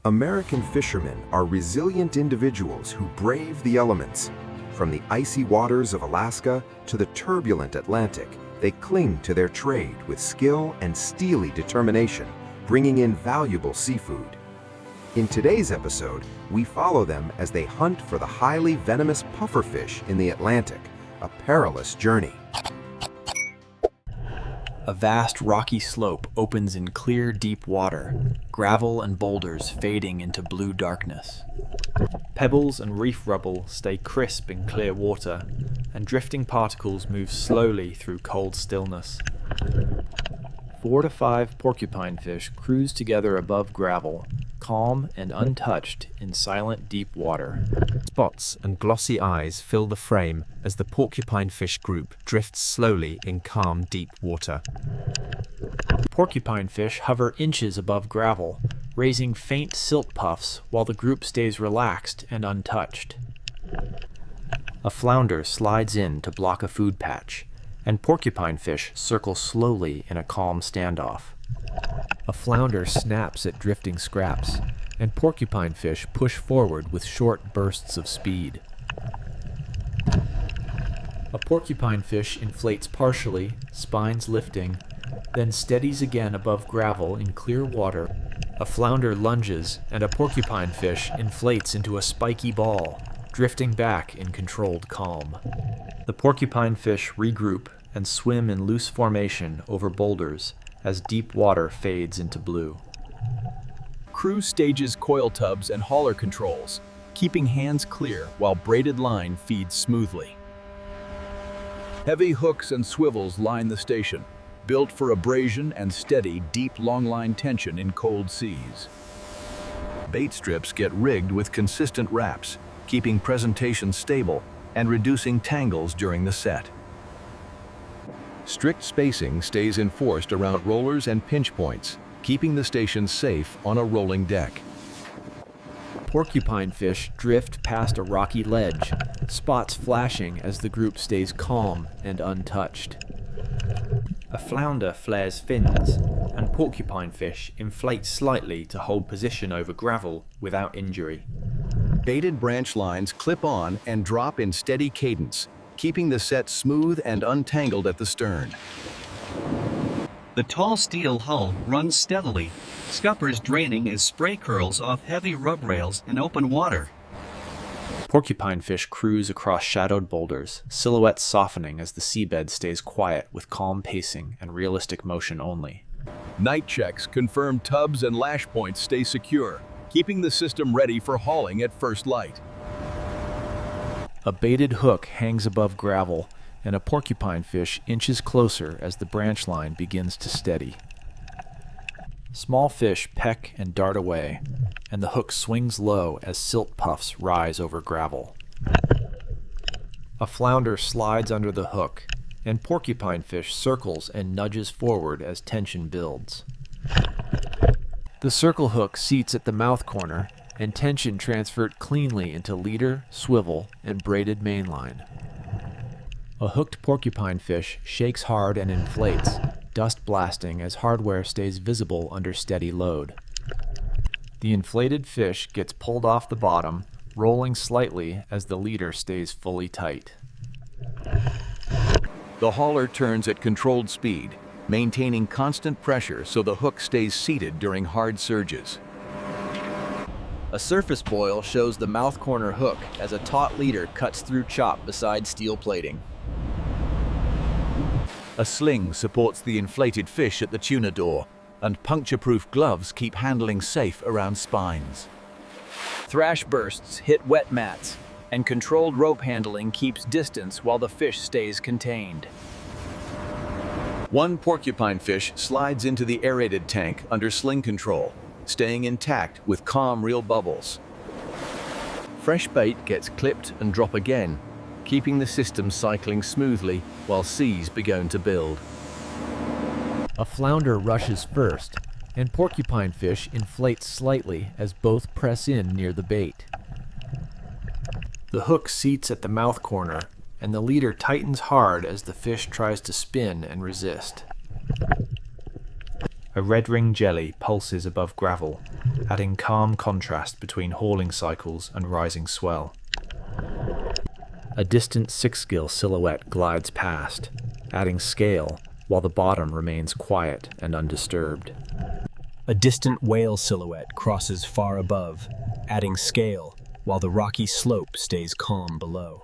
American fishermen are resilient individuals who brave the elements. From the icy waters of Alaska to the turbulent Atlantic, they cling to their trade with skill and steely determination, bringing in valuable seafood. In today's episode, we follow them as they hunt for the highly venomous pufferfish in the Atlantic, a perilous journey. A vast rocky slope opens in clear, deep water, gravel and boulders fading into blue darkness. Pebbles and reef rubble stay crisp in clear water, and drifting particles move slowly through cold stillness. 4 to 5 porcupinefish cruise together above gravel, calm and untouched in silent deep water. Spots and glossy eyes fill the frame as the porcupinefish group drifts slowly in calm, deep water. Porcupinefish hover inches above gravel, raising faint silt puffs while the group stays relaxed and untouched. A flounder slides in to block a food patch, and porcupinefish circle slowly in a calm standoff. A flounder snaps at drifting scraps, and porcupinefish push forward with short bursts of speed. A porcupinefish inflates partially, spines lifting, then steadies again above gravel in clear water. A flounder lunges, and a porcupinefish inflates into a spiky ball, drifting back in controlled calm. The porcupinefish regroup and swim in loose formation over boulders as deep water fades into blue. Crew stages coil tubs and hauler controls, keeping hands clear while braided line feeds smoothly. Heavy hooks and swivels line the station, built for abrasion and steady, deep longline tension in cold seas. Bait strips get rigged with consistent wraps, keeping presentation stable and reducing tangles during the set. Strict spacing stays enforced around rollers and pinch points, keeping the station safe on a rolling deck. Porcupinefish drift past a rocky ledge, spots flashing as the group stays calm and untouched. A flounder flares fins, and porcupinefish inflate slightly to hold position over gravel without injury. Baited branch lines clip on and drop in steady cadence, keeping the set smooth and untangled at the stern. The tall steel hull runs steadily, scuppers draining as spray curls off heavy rub rails in open water. Porcupinefish cruise across shadowed boulders, silhouettes softening as the seabed stays quiet with calm pacing and realistic motion only. Night checks confirm tubs and lash points stay secure, keeping the system ready for hauling at first light. A baited hook hangs above gravel, and a porcupinefish inches closer as the branch line begins to steady. Small fish peck and dart away, and the hook swings low as silt puffs rise over gravel. A flounder slides under the hook, and porcupinefish circles and nudges forward as tension builds. The circle hook seats at the mouth corner, and tension transferred cleanly into leader, swivel, and braided mainline. A hooked porcupinefish shakes hard and inflates, dust blasting as hardware stays visible under steady load. The inflated fish gets pulled off the bottom, rolling slightly as the leader stays fully tight. The hauler turns at controlled speed, maintaining constant pressure so the hook stays seated during hard surges. A surface boil shows the mouth corner hook as a taut leader cuts through chop beside steel plating. A sling supports the inflated fish at the tuna door, and puncture-proof gloves keep handling safe around spines. Thrash bursts hit wet mats, and controlled rope handling keeps distance while the fish stays contained. One porcupinefish slides into the aerated tank under sling control, staying intact with calm reel bubbles. Fresh bait gets clipped and drop again, keeping the system cycling smoothly while seas begin to build. A flounder rushes first, and porcupinefish inflates slightly as both press in near the bait. The hook seats at the mouth corner, and the leader tightens hard as the fish tries to spin and resist. A red ring jelly pulses above gravel, adding calm contrast between hauling cycles and rising swell. A distant six-gill silhouette glides past, adding scale while the bottom remains quiet and undisturbed. A distant whale silhouette crosses far above, adding scale while the rocky slope stays calm below.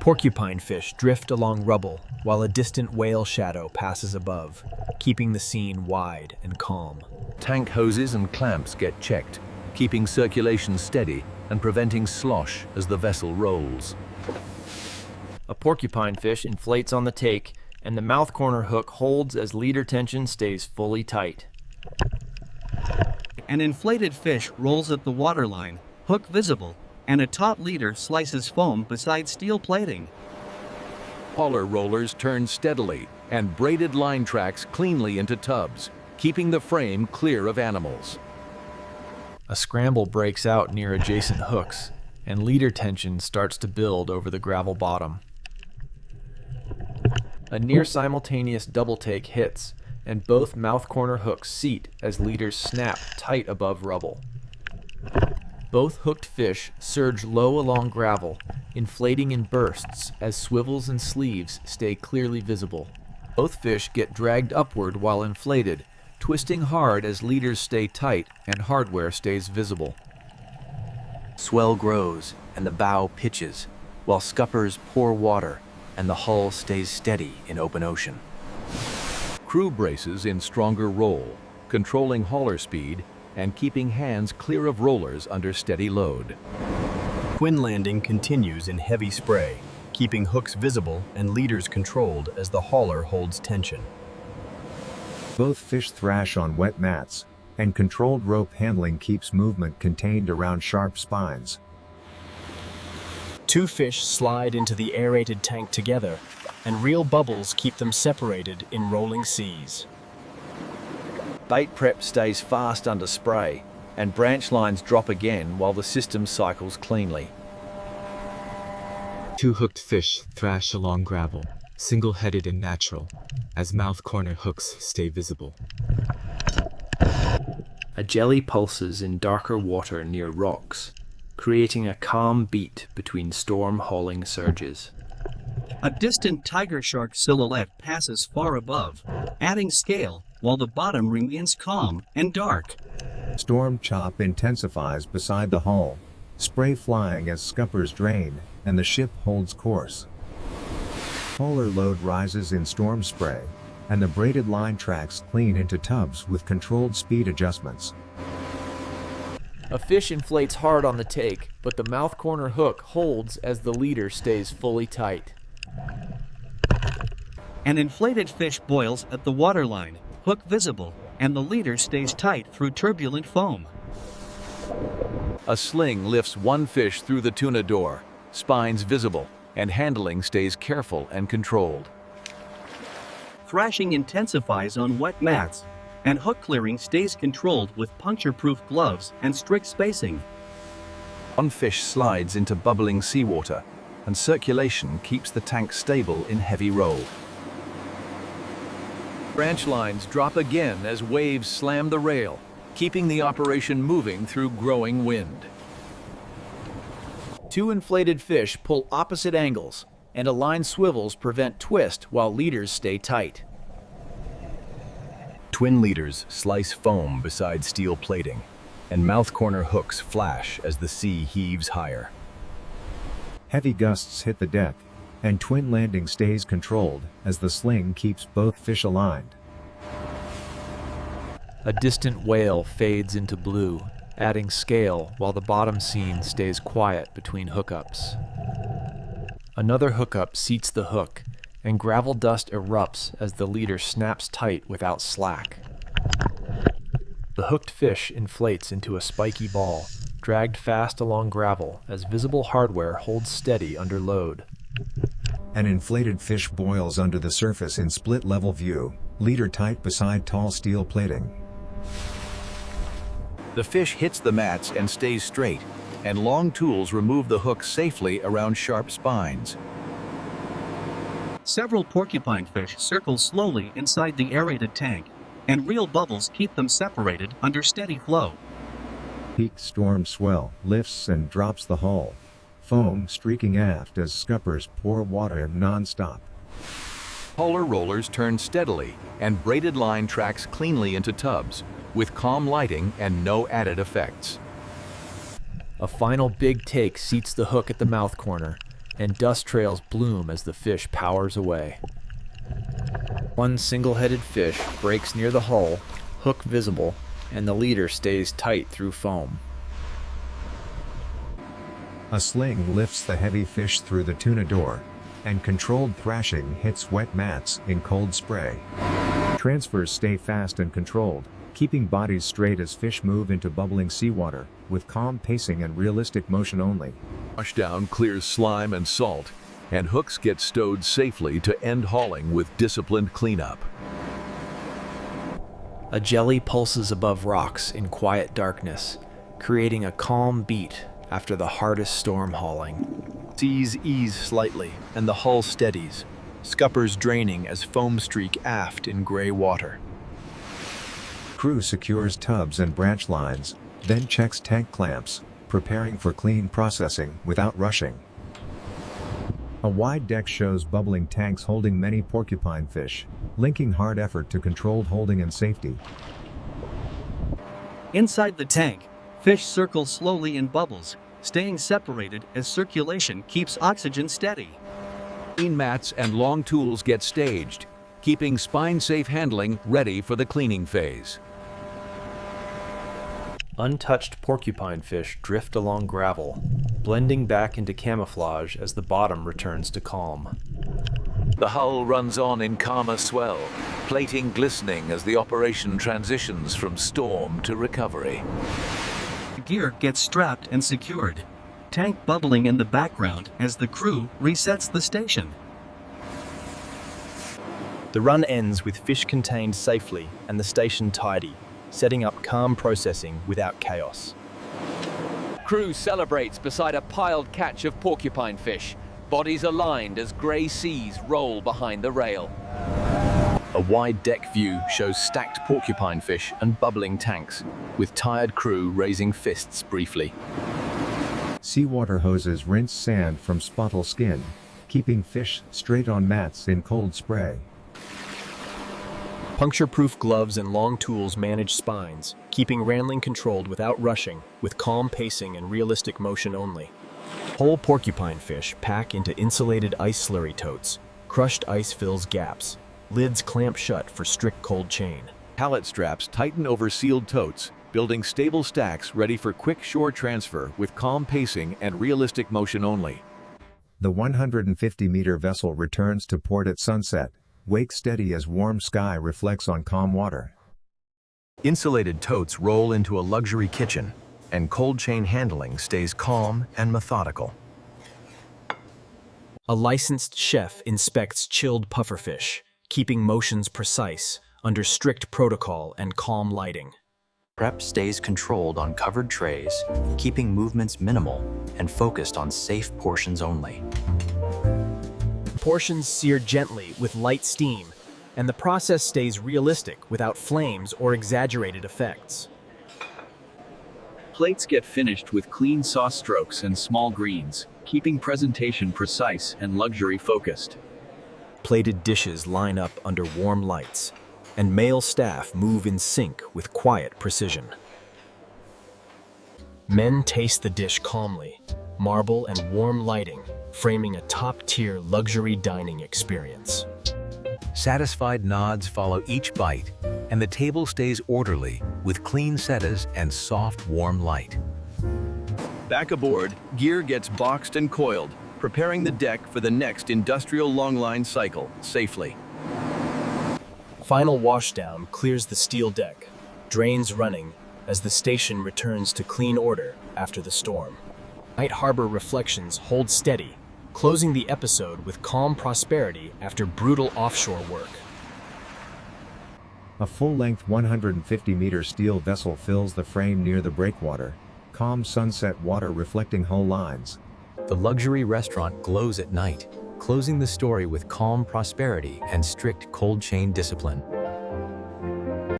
Porcupine fish drift along rubble while a distant whale shadow passes above, keeping the scene wide and calm. Tank hoses and clamps get checked, keeping circulation steady and preventing slosh as the vessel rolls. A porcupine fish inflates on the take, and the mouth corner hook holds as leader tension stays fully tight. An inflated fish rolls at the waterline, hook visible, and a taut leader slices foam beside steel plating. Hauler rollers turn steadily, and braided line tracks cleanly into tubs, keeping the frame clear of animals. A scramble breaks out near adjacent hooks, and leader tension starts to build over the gravel bottom. A near-simultaneous double take hits, and both mouth corner hooks seat as leaders snap tight above rubble. Both hooked fish surge low along gravel, inflating in bursts as swivels and sleeves stay clearly visible. Both fish get dragged upward while inflated, twisting hard as leaders stay tight and hardware stays visible. Swell grows and the bow pitches, while scuppers pour water and the hull stays steady in open ocean. Crew braces in stronger roll, controlling hauler speed and keeping hands clear of rollers under steady load. Twin landing continues in heavy spray, keeping hooks visible and leaders controlled as the hauler holds tension. Both fish thrash on wet mats, and controlled rope handling keeps movement contained around sharp spines. Two fish slide into the aerated tank together, and real bubbles keep them separated in rolling seas. Bait prep stays fast under spray, and branch lines drop again while the system cycles cleanly. Two hooked fish thrash along gravel, single-headed and natural, as mouth corner hooks stay visible. A jelly pulses in darker water near rocks, creating a calm beat between storm-hauling surges. A distant tiger shark silhouette passes far above, adding scale while the bottom remains calm and dark. Storm chop intensifies beside the hull, spray flying as scuppers drain, and the ship holds course. Hauler load rises in storm spray, and the braided line tracks clean into tubs with controlled speed adjustments. A fish inflates hard on the take, but the mouth corner hook holds as the leader stays fully tight. An inflated fish boils at the waterline, hook visible, and the leader stays tight through turbulent foam. A sling lifts one fish through the tuna door, spines visible, and handling stays careful and controlled. Thrashing intensifies on wet mats, and hook clearing stays controlled with puncture-proof gloves and strict spacing. One fish slides into bubbling seawater, and circulation keeps the tank stable in heavy roll. Branch lines drop again as waves slam the rail, keeping the operation moving through growing wind. Two inflated fish pull opposite angles, and a line swivels prevent twist while leaders stay tight. Twin leaders slice foam beside steel plating, and mouth corner hooks flash as the sea heaves higher. Heavy gusts hit the deck, and twin landing stays controlled as the sling keeps both fish aligned. A distant whale fades into blue, adding scale while the bottom scene stays quiet between hookups. Another hookup seats the hook, and gravel dust erupts as the leader snaps tight without slack. The hooked fish inflates into a spiky ball, dragged fast along gravel as visible hardware holds steady under load. An inflated fish boils under the surface in split-level view, leader tight beside tall steel plating. The fish hits the mats and stays straight, and long tools remove the hook safely around sharp spines. Several porcupine fish circle slowly inside the aerated tank, and real bubbles keep them separated under steady flow. Peak storm swell lifts and drops the hull, foam streaking aft as scuppers pour water in non-stop. Hauler rollers turn steadily, and braided line tracks cleanly into tubs, with calm lighting and no added effects. A final big take seats the hook at the mouth corner, and dust trails bloom as the fish powers away. One single-headed fish breaks near the hull, hook visible, and the leader stays tight through foam. A sling lifts the heavy fish through the tuna door, and controlled thrashing hits wet mats in cold spray. Transfers stay fast and controlled, keeping bodies straight as fish move into bubbling seawater, with calm pacing and realistic motion only. Washdown clears slime and salt, and hooks get stowed safely to end hauling with disciplined cleanup. A jelly pulses above rocks in quiet darkness, creating a calm beat after the hardest storm hauling. Seas ease slightly, and the hull steadies, scuppers draining as foam streak aft in gray water. Crew secures tubs and branch lines, then checks tank clamps, preparing for clean processing without rushing. A wide deck shows bubbling tanks holding many porcupine fish, linking hard effort to controlled holding and safety. Inside the tank, fish circle slowly in bubbles, staying separated as circulation keeps oxygen steady. Clean mats and long tools get staged, keeping spine-safe handling ready for the cleaning phase. Untouched porcupine fish drift along gravel, blending back into camouflage as the bottom returns to calm. The hull runs on in calmer swell, plating glistening as the operation transitions from storm to recovery. Gear gets strapped and secured. Tank bubbling in the background as the crew resets the station. The run ends with fish contained safely and the station tidy, setting up calm processing without chaos. Crew celebrates beside a piled catch of porcupine fish, bodies aligned as grey seas roll behind the rail. A wide deck view shows stacked porcupine fish and bubbling tanks, with tired crew raising fists briefly. Seawater hoses rinse sand from spottle skin, keeping fish straight on mats in cold spray. Puncture-proof gloves and long tools manage spines, keeping ranling controlled without rushing, with calm pacing and realistic motion only. Whole porcupine fish pack into insulated ice slurry totes. Crushed ice fills gaps. Lids clamp shut for strict cold chain. Pallet straps tighten over sealed totes, building stable stacks ready for quick shore transfer with calm pacing and realistic motion only. The 150-meter vessel returns to port at sunset, wake steady as warm sky reflects on calm water. Insulated totes roll into a luxury kitchen, and cold chain handling stays calm and methodical. A licensed chef inspects chilled pufferfish, keeping motions precise, under strict protocol and calm lighting. Prep stays controlled on covered trays, keeping movements minimal and focused on safe portions only. Portions sear gently with light steam, and the process stays realistic without flames or exaggerated effects. Plates get finished with clean sauce strokes and small greens, keeping presentation precise and luxury focused. Plated dishes line up under warm lights, and male staff move in sync with quiet precision. Men taste the dish calmly, marble and warm lighting, framing a top-tier luxury dining experience. Satisfied nods follow each bite, and the table stays orderly with clean settees and soft, warm light. Back aboard, gear gets boxed and coiled, preparing the deck for the next industrial longline cycle safely. Final washdown clears the steel deck, drains running as the station returns to clean order after the storm. Night harbor reflections hold steady, closing the episode with calm prosperity after brutal offshore work. A full-length 150-meter steel vessel fills the frame near the breakwater, calm sunset water reflecting hull lines. The luxury restaurant glows at night, closing the story with calm prosperity and strict cold chain discipline.